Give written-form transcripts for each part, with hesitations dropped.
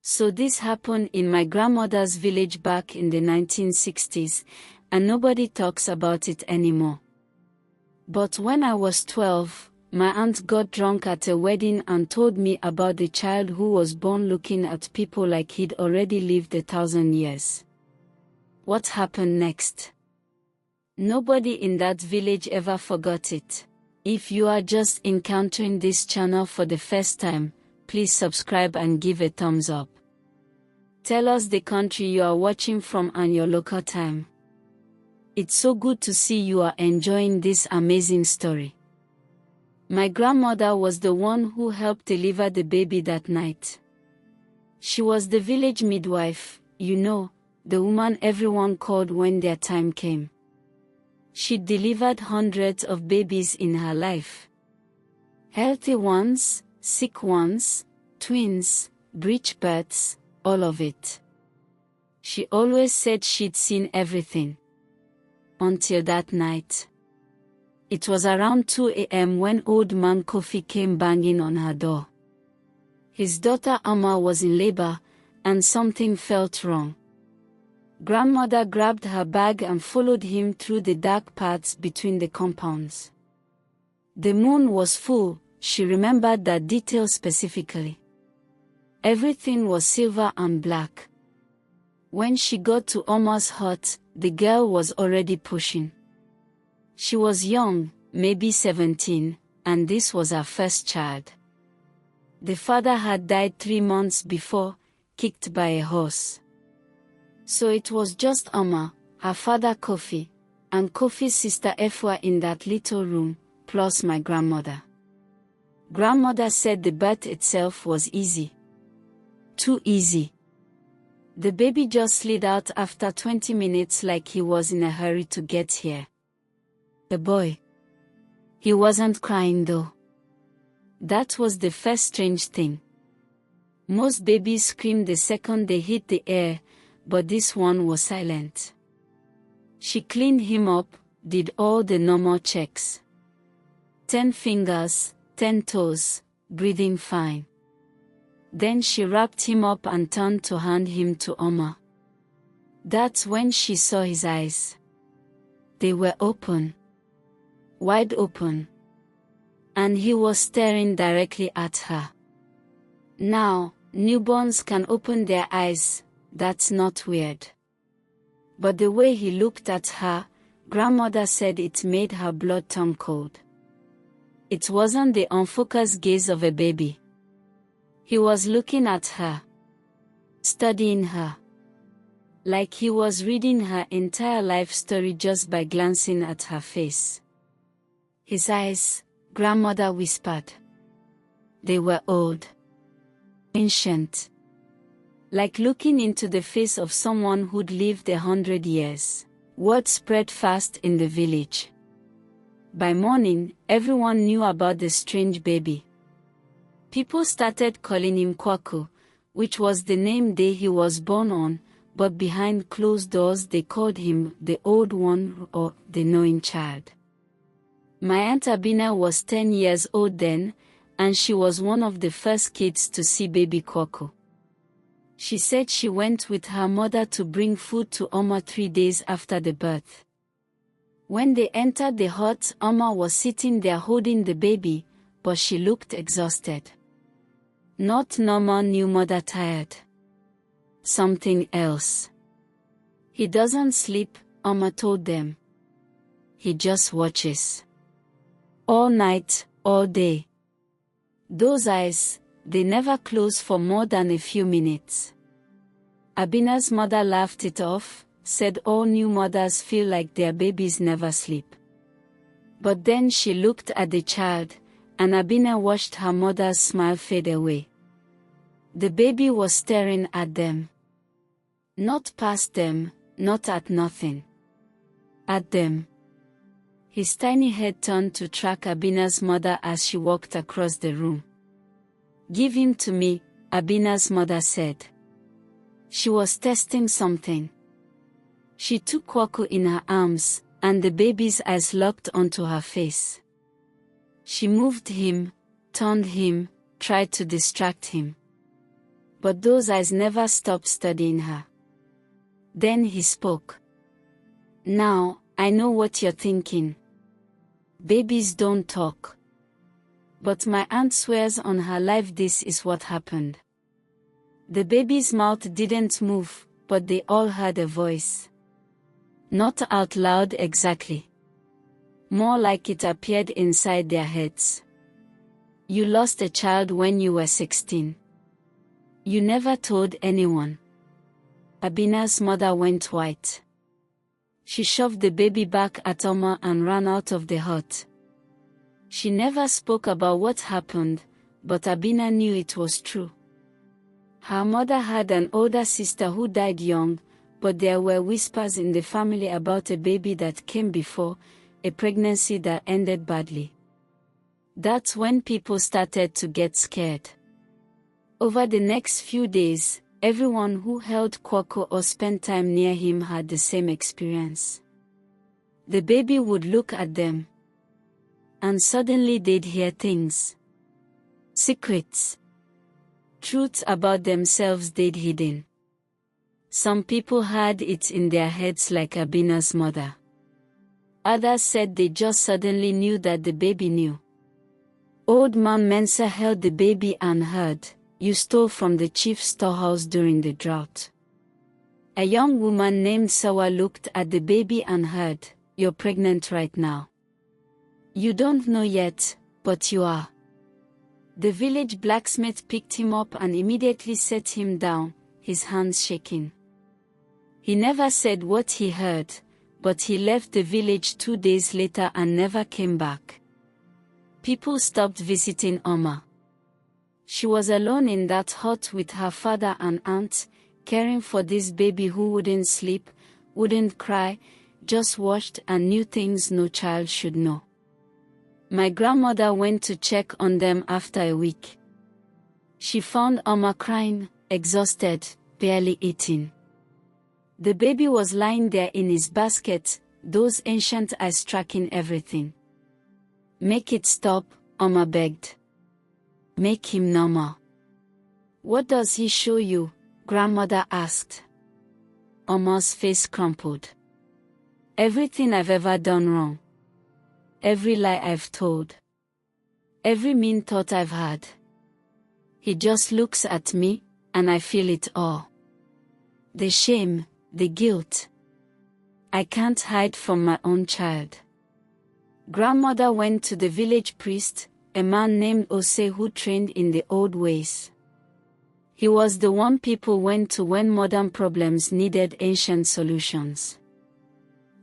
So this happened in my grandmother's village back in the 1960s, and nobody talks about it anymore. But when I was 12, my aunt got drunk at a wedding and told me about the child who was born looking at people like he'd already lived 1,000 years. What happened next? Nobody in that village ever forgot it. If you are just encountering this channel for the first time, please subscribe and give a thumbs up. Tell us the country you are watching from and your local time. It's so good to see you are enjoying this amazing story. My grandmother was the one who helped deliver the baby that night. She was the village midwife, you know, the woman everyone called when their time came. She delivered hundreds of babies in her life. Healthy ones, sick ones, twins, breech births, all of it. She always said she'd seen everything. Until that night. It was around 2 a.m. when old man Kofi came banging on her door. His daughter Amma was in labor, and something felt wrong. Grandmother grabbed her bag and followed him through the dark paths between the compounds. The moon was full, she remembered that detail specifically. Everything was silver and black. When she got to Amma's hut, the girl was already pushing. She was young, maybe 17, and this was her first child. The father had died 3 months before, kicked by a horse. So it was just Amma, her father Kofi, and Kofi's sister Efwa in that little room, plus my grandmother. Grandmother said the birth itself was easy. Too easy. The baby just slid out after 20 minutes like he was in a hurry to get here. The boy. He wasn't crying though. That was the first strange thing. Most babies scream the second they hit the air, but this one was silent. She cleaned him up, did all the normal checks. 10 fingers, 10 toes, breathing fine. Then she wrapped him up and turned to hand him to Amma. That's when she saw his eyes. They were open. Wide open. And he was staring directly at her. Now, newborns can open their eyes, that's not weird. But the way he looked at her, grandmother said it made her blood turn cold. It wasn't the unfocused gaze of a baby. He was looking at her. Studying her. Like he was reading her entire life story just by glancing at her face. His eyes, grandmother whispered. They were old. Ancient. Like looking into the face of someone who'd lived 100 years. Word spread fast in the village. By morning, everyone knew about the strange baby. People started calling him Kwaku, which was the name day he was born on, but behind closed doors they called him the Old One or the Knowing Child. My Aunt Abena was 10 years old then, and she was one of the first kids to see baby Kwaku. She said she went with her mother to bring food to Amma 3 days after the birth. When they entered the hut, Amma was sitting there holding the baby, but she looked exhausted. Not normal new mother tired. Something else. He doesn't sleep, Amma told them. He just watches. All night, all day. Those eyes, they never close for more than a few minutes. Abena's mother laughed it off, said all new mothers feel like their babies never sleep. But then she looked at the child, and Abena watched her mother's smile fade away. The baby was staring at them. Not past them, not at nothing. At them. His tiny head turned to track Abena's mother as she walked across the room. Give him to me, Abena's mother said. She was testing something. She took Kwaku in her arms, and the baby's eyes locked onto her face. She moved him, turned him, tried to distract him. but those eyes never stopped studying her. Then he spoke. Now, I know what you're thinking. Babies don't talk. But my aunt swears on her life this is what happened. The baby's mouth didn't move, but they all heard a voice. Not out loud exactly. More like it appeared inside their heads. You lost a child when you were 16. You never told anyone. Abena's mother went white. She shoved the baby back at Oma and ran out of the hut. She never spoke about what happened, but Abena knew it was true. Her mother had an older sister who died young, but there were whispers in the family about a baby that came before, a pregnancy that ended badly. That's when people started to get scared. Over the next few days, everyone who held Kwako or spent time near him had the same experience. The baby would look at them, and suddenly they'd hear things. Secrets. Truths about themselves they'd hidden. Some people had it in their heads like Abena's mother. Others said they just suddenly knew that the baby knew. Old Man Mensa held the baby and heard, "You stole from the chief's storehouse during the drought." A young woman named Sawa looked at the baby and heard, "You're pregnant right now. You don't know yet, but you are." The village blacksmith picked him up and immediately set him down, his hands shaking. He never said what he heard, but he left the village 2 days later and never came back. People stopped visiting Oma. She was alone in that hut with her father and aunt, caring for this baby who wouldn't sleep, wouldn't cry, just watched and knew things no child should know. My grandmother went to check on them after a week. She found Oma crying, exhausted, barely eating. The baby was lying there in his basket, those ancient eyes tracking everything. "Make it stop," Oma begged. "Make him normal." "What does he show you?" grandmother asked. Oma's face crumpled. "Everything I've ever done wrong. Every lie I've told. Every mean thought I've had. He just looks at me, and I feel it all. The shame, the guilt. I can't hide from my own child." Grandmother went to the village priest, a man named Ose who trained in the old ways. He was the one people went to when modern problems needed ancient solutions.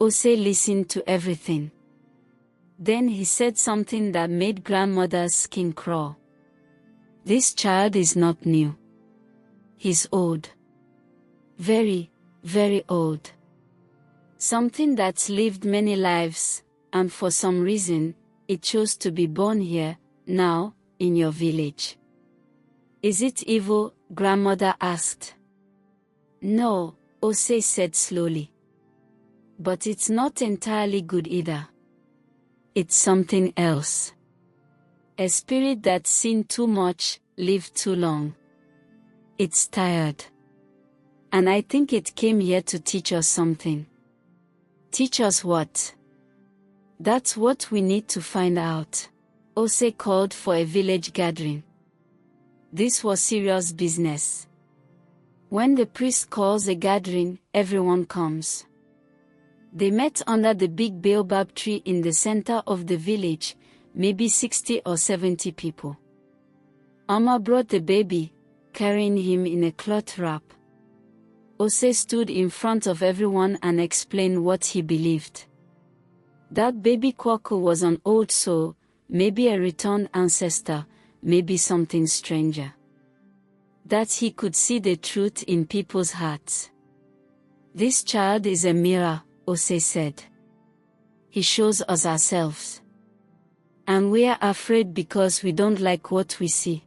Ose listened to everything. Then he said something that made grandmother's skin crawl. "This child is not new. He's old. Very, very old. Something that's lived many lives, and for some reason, it chose to be born here, now, in your village." "Is it evil?" grandmother asked. "No," Ose said slowly. "But it's not entirely good either. It's something else. A spirit that's seen too much, lived too long. It's tired. And I think it came here to teach us something." "Teach us what?" "That's what we need to find out." Ose called for a village gathering. This was serious business. When the priest calls a gathering, everyone comes. They met under the big baobab tree in the center of the village, maybe 60 or 70 people. Amma brought the baby, carrying him in a cloth wrap. Ose stood in front of everyone and explained what he believed. That baby Kwako was an old soul, maybe a returned ancestor, maybe something stranger. That he could see the truth in people's hearts. "This child is a mirror," Ose said. "He shows us ourselves. And we are afraid because we don't like what we see."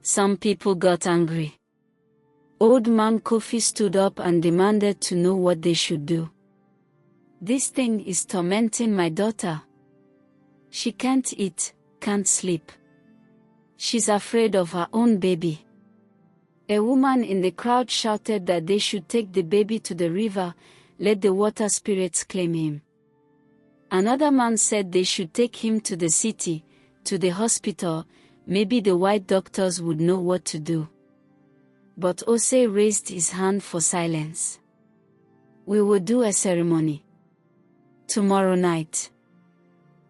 Some people got angry. Old Man Kofi stood up and demanded to know what they should do. "This thing is tormenting my daughter. She can't eat, can't sleep. She's afraid of her own baby. A woman in the crowd shouted that they should take the baby to the river, let the water spirits claim him. Another man said they should take him to the city, to the hospital, maybe the white doctors would know what to do. But Ose raised his hand for silence. We will do a ceremony. Tomorrow night.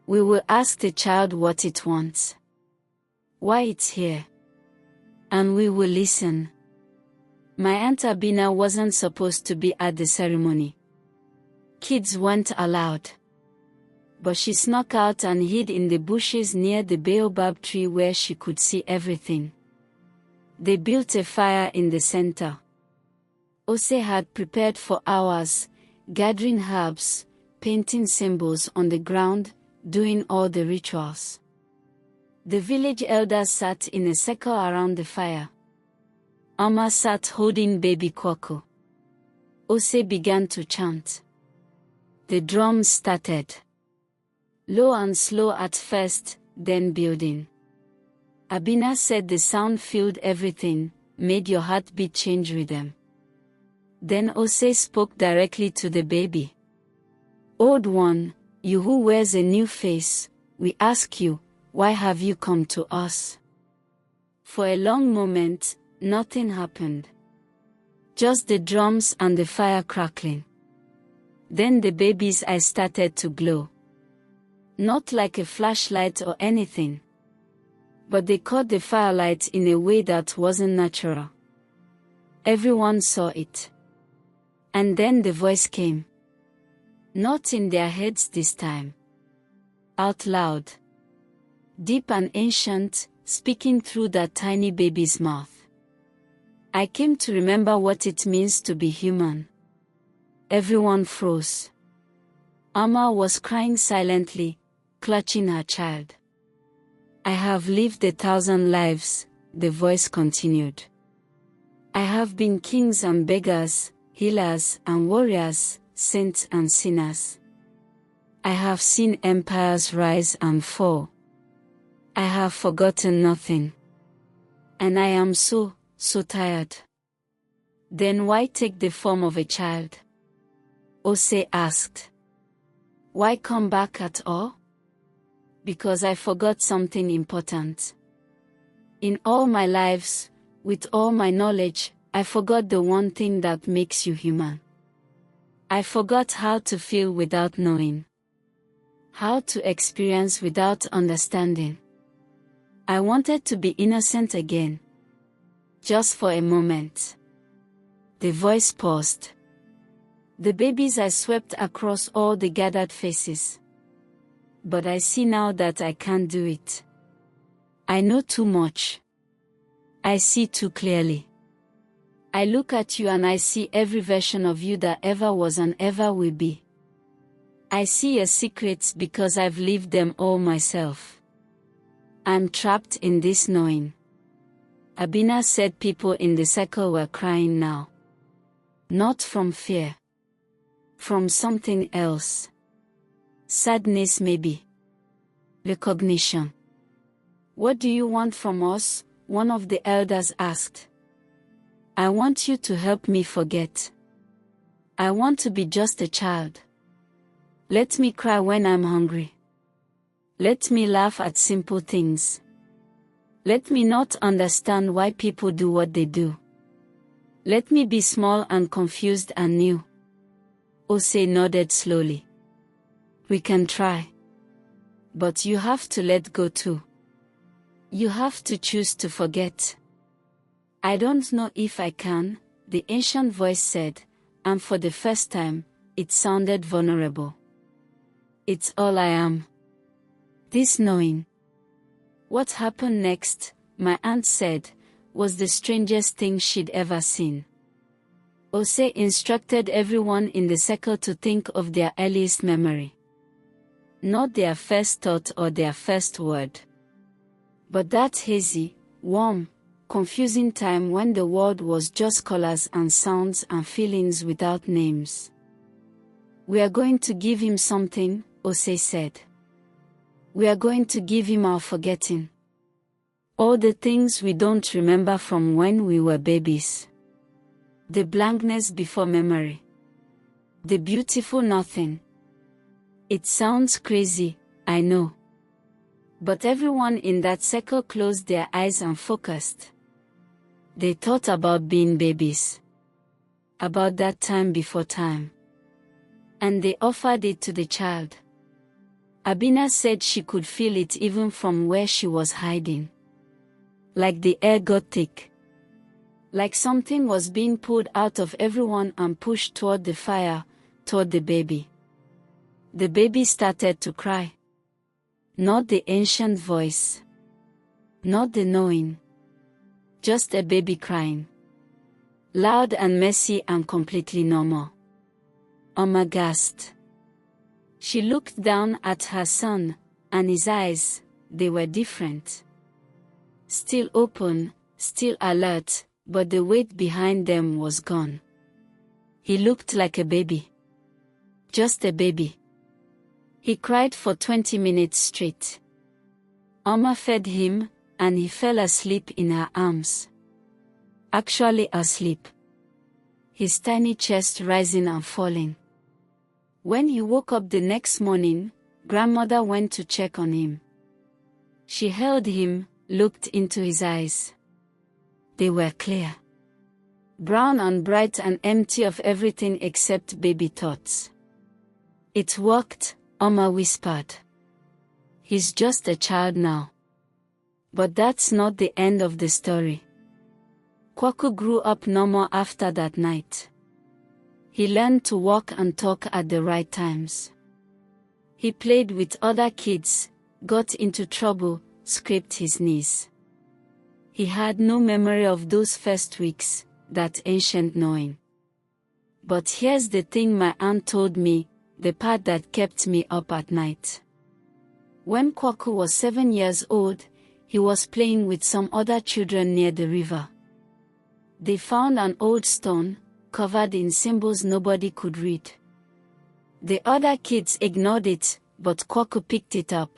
We will ask the child what it wants. Why it's here. And we will listen. My Aunt Abena wasn't supposed to be at the ceremony. Kids weren't allowed. But she snuck out and hid in the bushes near the baobab tree where she could see everything. They built a fire in the center. Ose had prepared for hours, gathering herbs, painting symbols on the ground, doing all the rituals. The village elders sat in a circle around the fire. Amma sat holding baby Kwako. Ose began to chant. The drums started. Low and slow at first, then building. Abena said the sound filled everything, made your heartbeat change rhythm. Then Ose spoke directly to the baby. Old one, you who wears a new face, we ask you, why have you come to us? For a long moment, nothing happened. Just the drums and the fire crackling. Then the baby's eyes started to glow. Not like a flashlight or anything. But they caught the firelight in a way that wasn't natural. Everyone saw it. And then the voice came. Not in their heads this time. Out loud. Deep and ancient, speaking through that tiny baby's mouth. I came to remember what it means to be human. Everyone froze. Amma was crying silently, clutching her child. I have lived 1,000 lives, the voice continued. I have been kings and beggars, healers and warriors, saints and sinners. I have seen empires rise and fall. I have forgotten nothing. And I am so tired. Then why take the form of a child? Ose asked. Why come back at all? Because I forgot something important. In all my lives, with all my knowledge, I forgot the one thing that makes you human. I forgot how to feel without knowing. How to experience without understanding. I wanted to be innocent again. Just for a moment. The voice paused. The baby's eyes swept across all the gathered faces. But I see now that I can't do it. I know too much. I see too clearly. I look at you and I see every version of you that ever was and ever will be. I see your secrets because I've lived them all myself. I'm trapped in this knowing. Abena said people in the circle were crying now. Not from fear. From something else. Sadness maybe. Recognition. What do you want from us? One of the elders asked. I want you to help me forget. I want to be just a child. Let me cry when I'm hungry. Let me laugh at simple things. Let me not understand why people do what they do. Let me be small and confused and new. Ose nodded slowly. We can try. But you have to let go too. You have to choose to forget. I don't know if I can, the ancient voice said, and for the first time, it sounded vulnerable. It's all I am. This knowing. What happened next, my aunt said, was the strangest thing she'd ever seen. Ose instructed everyone in the circle to think of their earliest memory. Not their first thought or their first word. But that hazy, warm, confusing time when the world was just colors and sounds and feelings without names. We are going to give him something, Ose said. We are going to give him our forgetting. All the things we don't remember from when we were babies. The blankness before memory. The beautiful nothing. It sounds crazy, I know. But everyone in that circle closed their eyes and focused. They thought about being babies. About that time before time. And they offered it to the child. Abena said she could feel it even from where she was hiding. Like the air got thick. Like something was being pulled out of everyone and pushed toward the fire, toward the baby. The baby started to cry. Not the ancient voice. Not the knowing. Just a baby crying. Loud and messy and completely normal. Oma gasped. She looked down at her son, and his eyes, they were different. Still open, still alert, but the weight behind them was gone. He looked like a baby. Just a baby. He cried for 20 minutes straight. Oma fed him, and he fell asleep in her arms. Actually asleep. His tiny chest rising and falling. When he woke up the next morning, grandmother went to check on him. She held him, looked into his eyes. They were clear. Brown and bright and empty of everything except baby thoughts. It worked, Oma whispered. He's just a child now. But that's not the end of the story. Kwaku grew up normal after that night. He learned to walk and talk at the right times. He played with other kids, got into trouble, scraped his knees. He had no memory of those first weeks, that ancient knowing. But here's the thing my aunt told me, the part that kept me up at night. When Kwaku was 7 years old, he was playing with some other children near the river. They found an old stone, covered in symbols nobody could read. The other kids ignored it, but Kwaku picked it up.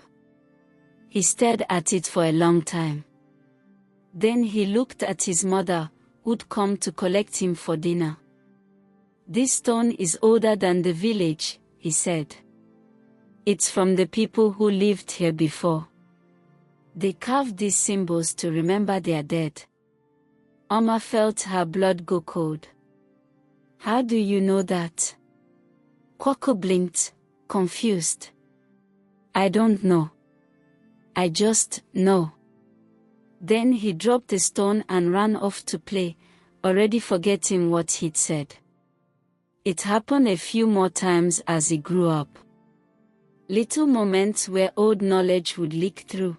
He stared at it for a long time. Then he looked at his mother, who'd come to collect him for dinner. This stone is older than the village, he said. It's from the people who lived here before. They carved these symbols to remember their dead. Oma felt her blood go cold. How do you know that? Kwaku blinked, confused. I don't know. I just know. Then he dropped the stone and ran off to play, already forgetting what he'd said. It happened a few more times as he grew up. Little moments where old knowledge would leak through.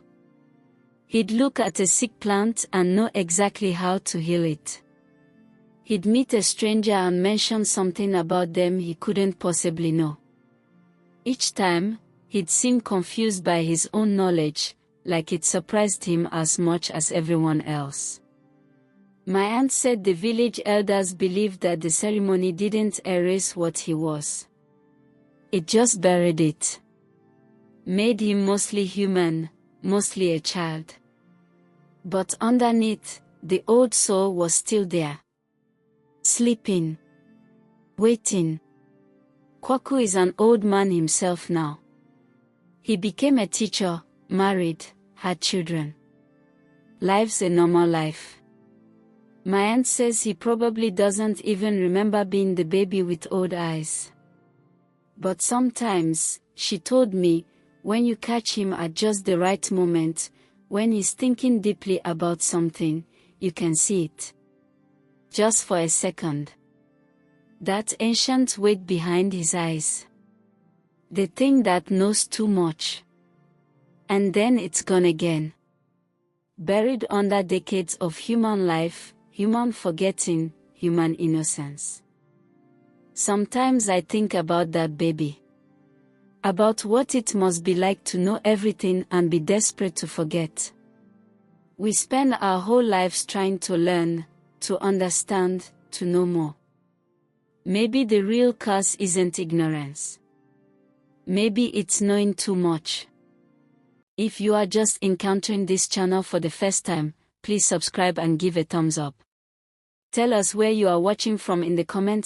He'd look at a sick plant and know exactly how to heal it. He'd meet a stranger and mention something about them he couldn't possibly know. Each time, he'd seem confused by his own knowledge, like it surprised him as much as everyone else. My aunt said the village elders believed that the ceremony didn't erase what he was. It just buried it. Made him mostly human, mostly a child. But underneath, the old soul was still there. Sleeping. Waiting. Kwaku is an old man himself now. He became a teacher, married, had children. Life's a normal life. My aunt says he probably doesn't even remember being the baby with old eyes. But sometimes, she told me, when you catch him at just the right moment, when he's thinking deeply about something, you can see it. Just for a second. That ancient weight behind his eyes. The thing that knows too much. And then it's gone again. Buried under decades of human life, human forgetting, human innocence. Sometimes I think about that baby. About what it must be like to know everything and be desperate to forget. We spend our whole lives trying to learn, to understand, to know more. Maybe the real curse isn't ignorance. Maybe it's knowing too much. If you are just encountering this channel for the first time, please subscribe and give a thumbs up. Tell us where you are watching from in the comments